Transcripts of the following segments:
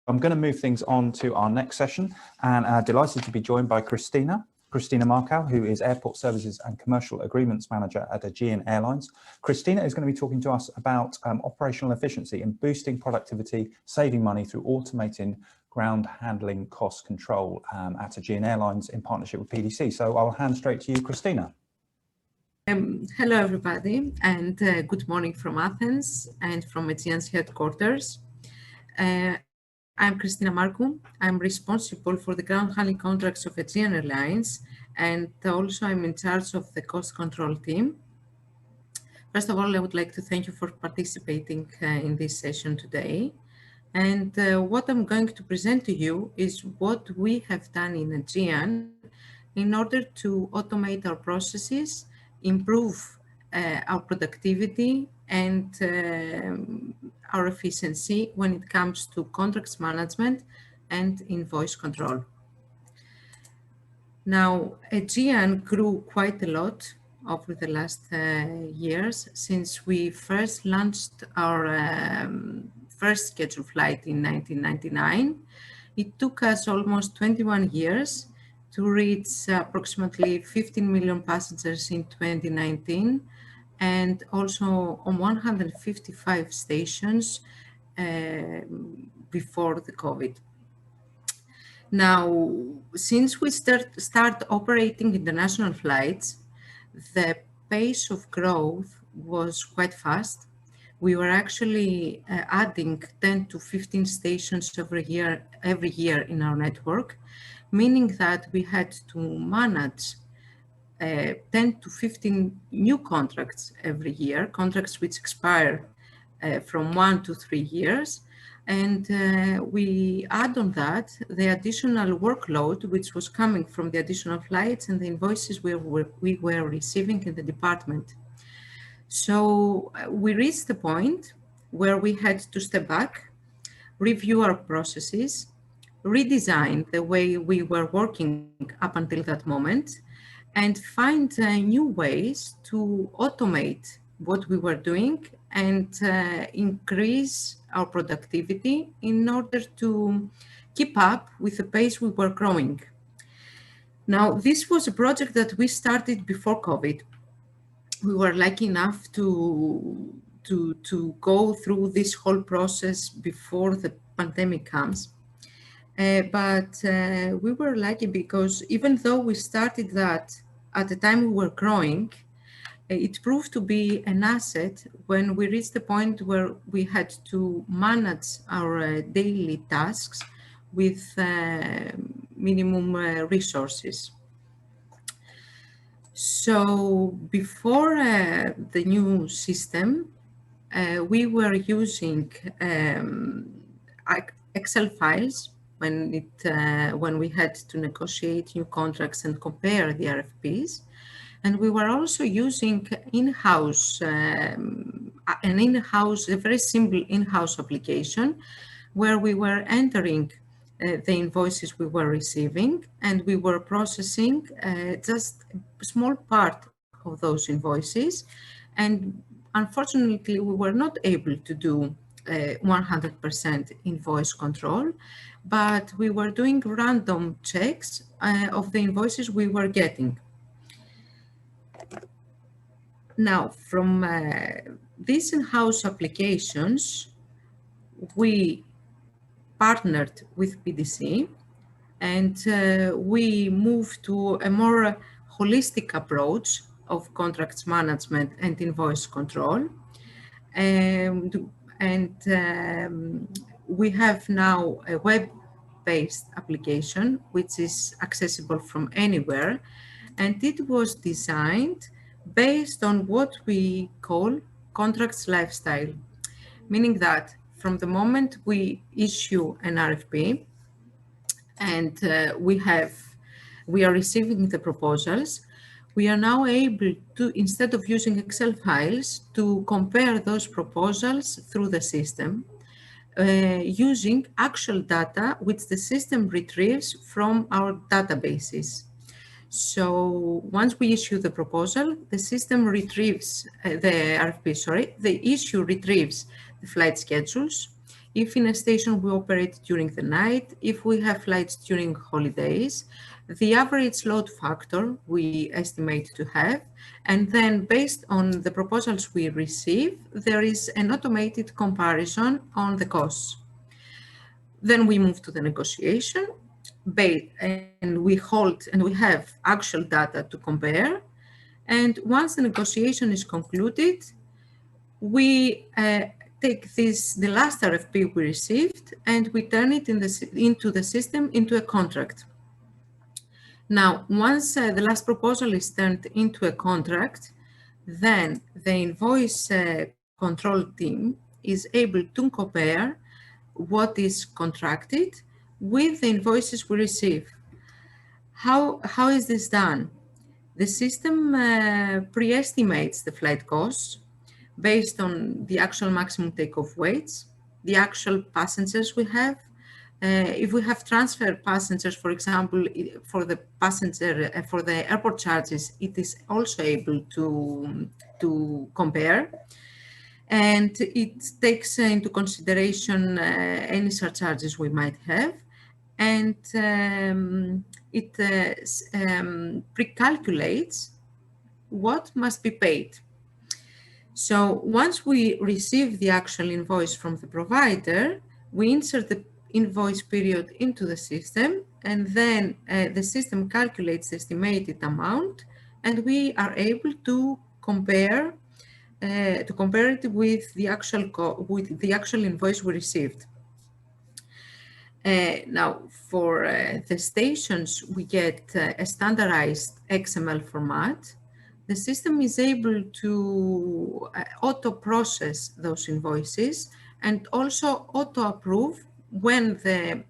I'm going to move things on to our next session, and delighted to be joined by Christina Markow, who is Airport Services and Commercial Agreements Manager at Aegean Airlines. Christina is going to be talking to us about operational efficiency and boosting productivity, saving money through automating ground handling cost control at Aegean Airlines in partnership with PDC. So I'll hand straight to you, Christina. Hello, everybody, and good morning from Athens and from Aegean's headquarters. I'm Christina Markow. I'm responsible for the ground handling contracts of Aegean Airlines, and also I'm in charge of the cost control team. First of all, I would like to thank you for participating in this session today. And what I'm going to present to you is what we have done in Aegean in order to automate our processes, improve our productivity and our efficiency when it comes to contracts management and invoice control. Now, Aegean grew quite a lot over the last years since we first launched our first scheduled flight in 1999. It took us almost 21 years to reach approximately 15 million passengers in 2019, and also on 155 stations before the COVID. Now, since we start operating international flights, the pace of growth was quite fast. We were actually adding 10 to 15 stations every year in our network, meaning that we had to manage 10 to 15 new contracts every year, contracts which expire from 1 to 3 years. And we add on that the additional workload, which was coming from the additional flights and the invoices we were receiving in the department. So we reached the point where we had to step back, review our processes, redesign the way we were working up until that moment, and find new ways to automate what we were doing and increase our productivity in order to keep up with the pace we were growing. Now, this was a project that we started before COVID. We were lucky enough to go through this whole process before the pandemic comes. But we were lucky because even though we started that at the time we were growing, it proved to be an asset when we reached the point where we had to manage our daily tasks with minimum resources. So before the new system, we were using Excel files when we had to negotiate new contracts and compare the RFPs. And we were also using a very simple in-house application where we were entering the invoices we were receiving, and we were processing just a small part of those invoices. And unfortunately, we were not able to do 100% invoice control, but we were doing random checks of the invoices we were getting. Now, from these in-house applications, we partnered with PDC, and we moved to a more holistic approach of contracts management and invoice control. We have now a web-based application, which is accessible from anywhere, and it was designed based on what we call contracts lifestyle, meaning that from the moment we issue an RFP and we are receiving the proposals, we are now able to, instead of using Excel files, to compare those proposals through the system using actual data which the system retrieves from our databases. So once we issue the proposal, the system retrieves the RFP, the issue retrieves the flight schedules. If in a station we operate during the night, if we have flights during holidays, the average load factor we estimate to have, and then based on the proposals we receive, there is an automated comparison on the costs. Then we move to the negotiation, and we have actual data to compare. And once the negotiation is concluded, we take the last RFP we received, and we turn it into the system, into a contract. Now, once the last proposal is turned into a contract, then the invoice control team is able to compare what is contracted with the invoices we receive. How is this done? The system pre-estimates the flight costs based on the actual maximum takeoff weights, the actual passengers we have. If we have transfer passengers, for example, for the airport charges, it is also able to compare. And it takes into consideration any surcharges we might have. And it pre-calculates what must be paid. So once we receive the actual invoice from the provider, we insert the invoice period into the system, and then the system calculates the estimated amount, and we are able to compare it with the actual invoice we received. Now, for the stations, we get a standardized XML format. The system is able to auto-process those invoices and also auto-approve when the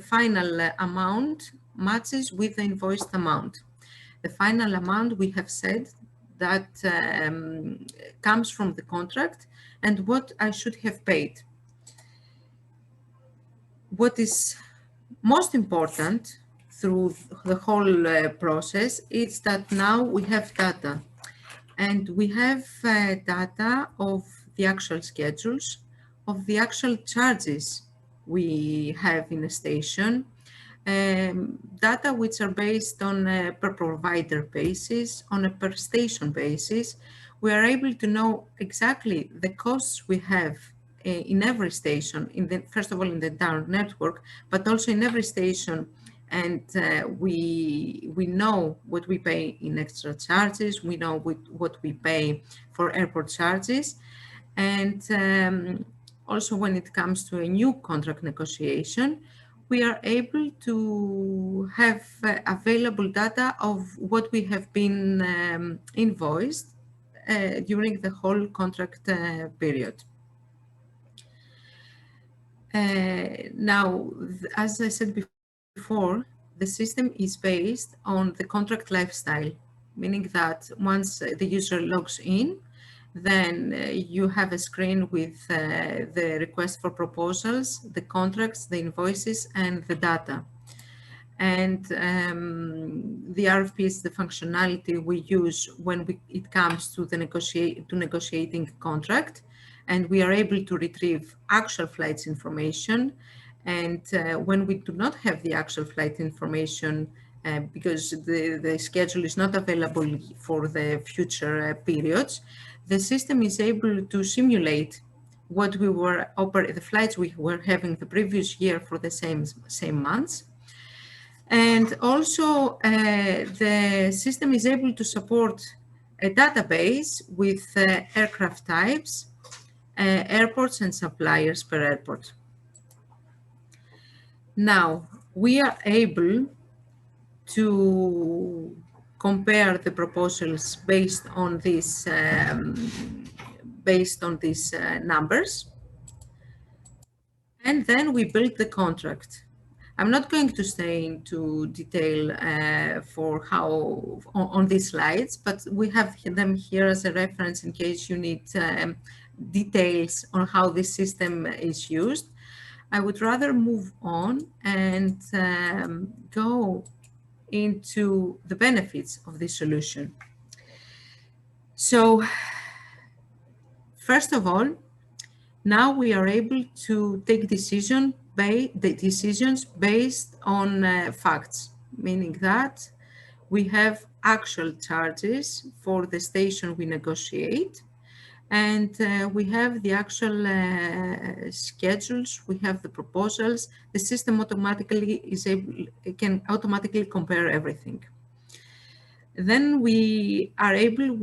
final amount matches with the invoiced amount. The final amount, we have said, that comes from the contract and what I should have paid. What is most important through the whole process is that now we have data, and we have data of the actual schedules, of the actual charges we have in a station, data which are based on a per provider basis, on a per station basis. We are able to know exactly the costs we have in every station, first of all in the entire network, but also in every station. And we know what we pay in extra charges. We know what we pay for airport charges. And also when it comes to a new contract negotiation, we are able to have available data of what we have been invoiced during the whole contract period. Now, as I said before, the system is based on the contract lifestyle, meaning that once the user logs in, then you have a screen with the request for proposals, the contracts, the invoices, and the data. And the RFP is the functionality we use when it comes to negotiating a contract, and we are able to retrieve actual flights information. And when we do not have the actual flight information, because the schedule is not available for the future periods, the system is able to simulate what the flights we were having the previous year for the same months. And also the system is able to support a database with aircraft types, airports, and suppliers per airport. Now, we are able to compare the proposals based on these numbers, and then we build the contract. I'm not going to stay into detail on these slides, but we have them here as a reference in case you need details on how this system is used. I would rather move on and go into the benefits of this solution. So, first of all, Now we are able to take decisions based on facts, meaning that we have actual charges for the station we negotiate, and we have the actual schedules, we have the proposals. The system automatically can automatically compare everything. Then we are able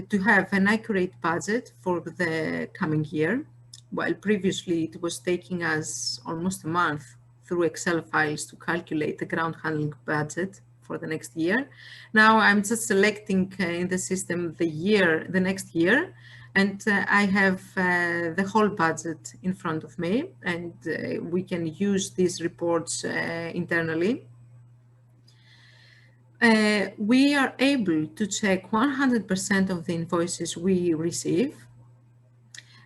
to have an accurate budget for the coming year, while previously it was taking us almost a month through Excel files to calculate the ground handling budget for the next year. Now I'm just selecting in the system the next year, and I have the whole budget in front of me, and we can use these reports internally. We are able to check 100% of the invoices we receive.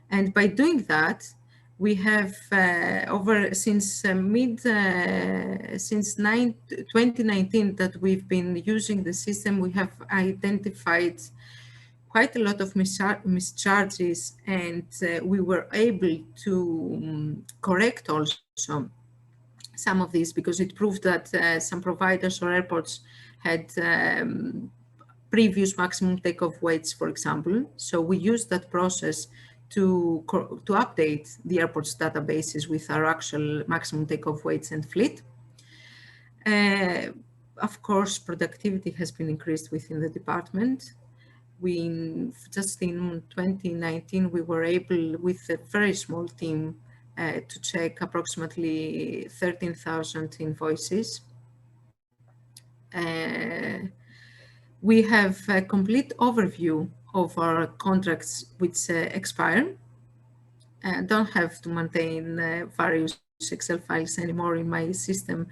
And by doing that, we have since 2019 that we've been using the system, we have identified quite a lot of mischarges, and we were able to correct also some of these, because it proved that some providers or airports had previous maximum takeoff weights, for example. So we used that process to update the airport's databases with our actual maximum takeoff weights and fleet. Of course, productivity has been increased within the department. Just in 2019, we were able, with a very small team, to check approximately 13,000 invoices. We have a complete overview of our contracts which expire. Don't have to maintain various Excel files anymore in my system,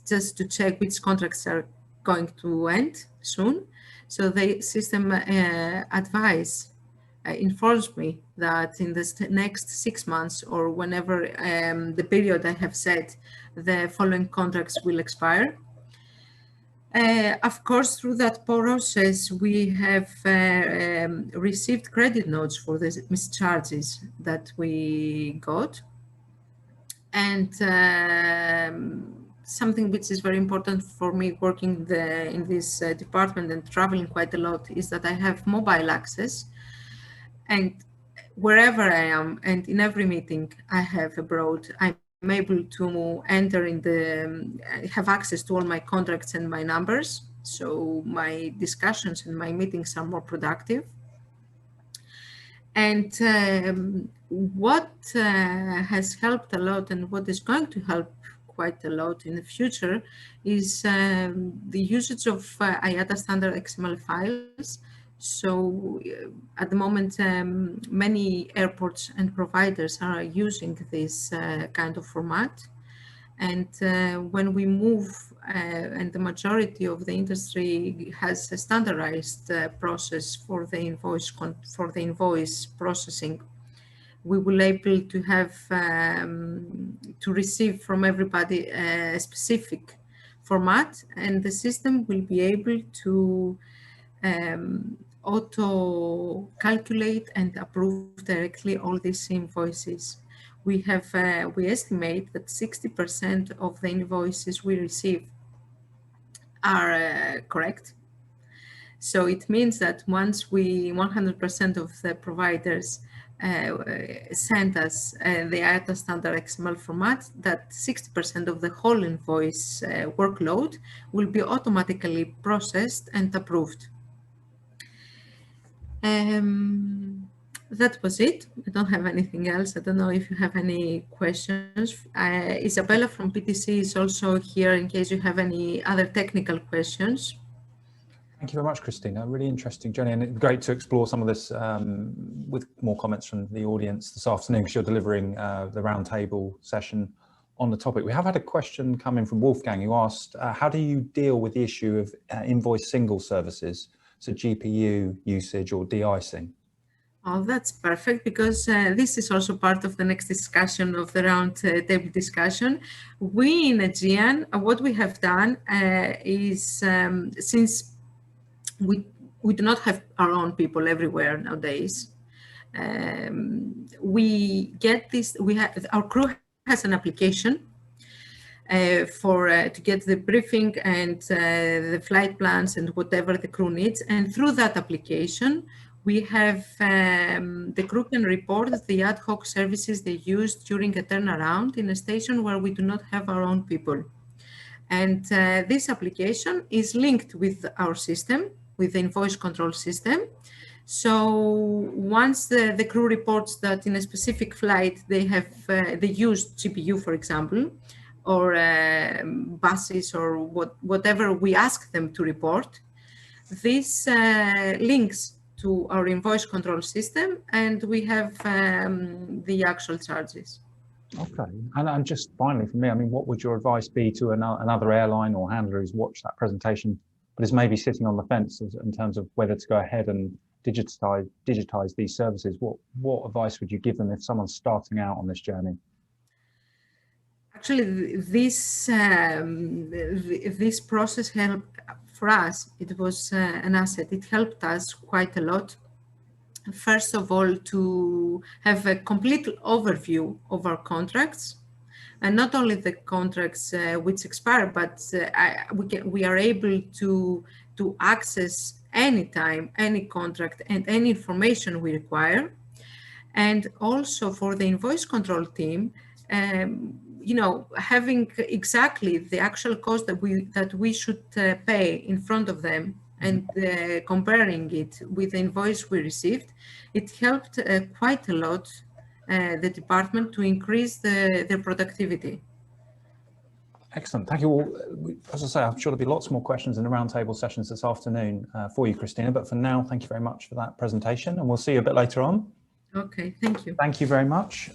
just to check which contracts are going to end soon. So the system informs me that in the next 6 months, or whenever the period I have set, the following contracts will expire. Of course, through that process, we have received credit notes for the mischarges that we got. And something which is very important for me working in this department and traveling quite a lot is that I have mobile access. And wherever I am and in every meeting I have abroad, I'm able to enter have access to all my contracts and my numbers. So my discussions and my meetings are more productive. And what has helped a lot, and what is going to help quite a lot in the future, is the usage of IATA standard XML files. So at the moment, many airports and providers are using this kind of format. And when we move, and the majority of the industry has a standardized process for the invoice processing, we will able to have to receive from everybody a specific format, and the system will be able to auto calculate and approve directly all these invoices. We estimate that 60% of the invoices we receive are correct. So it means that once 100% of the providers send us the IATA standard XML format, that 60% of the whole invoice workload will be automatically processed and approved. That was it. I don't have anything else. I don't know if you have any questions. Isabella from PDC is also here in case you have any other technical questions. Thank you very much, Christina. Really interesting journey, and it's great to explore some of this with more comments from the audience this afternoon, because you're delivering the roundtable session on the topic. We have had a question come in from Wolfgang, who asked, how do you deal with the issue of invoice single services, so GPU usage or de-icing? Oh, that's perfect, because this is also part of the next discussion of the round table discussion. We in Aegean, what we have done is, since we do not have our own people everywhere nowadays, we get this. Our crew has an application to get the briefing and the flight plans and whatever the crew needs. And through that application, we have the crew can report the ad hoc services they use during a turnaround in a station where we do not have our own people. And this application is linked with our system, with the invoice control system. So once the crew reports that in a specific flight they use GPU, for example, or buses or whatever we ask them to report, this links to our invoice control system, and we have the actual charges. Okay, and just finally for me, I mean, what would your advice be to another airline or handler who's watched that presentation, but is maybe sitting on the fence in terms of whether to go ahead and digitize these services? What advice would you give them if someone's starting out on this journey? Actually, this process helped for us. It was an asset. It helped us quite a lot. First of all, to have a complete overview of our contracts, and not only the contracts which expire, but we are able to access anytime any contract and any information we require. And also for the invoice control team, having exactly the actual cost that we should pay in front of them and comparing it with the invoice we received, it helped quite a lot the department to increase their productivity. Excellent, thank you all. As I say, I'm sure there'll be lots more questions in the roundtable sessions this afternoon for you, Christina, but for now, thank you very much for that presentation, and we'll see you a bit later on. Okay, thank you. Thank you very much.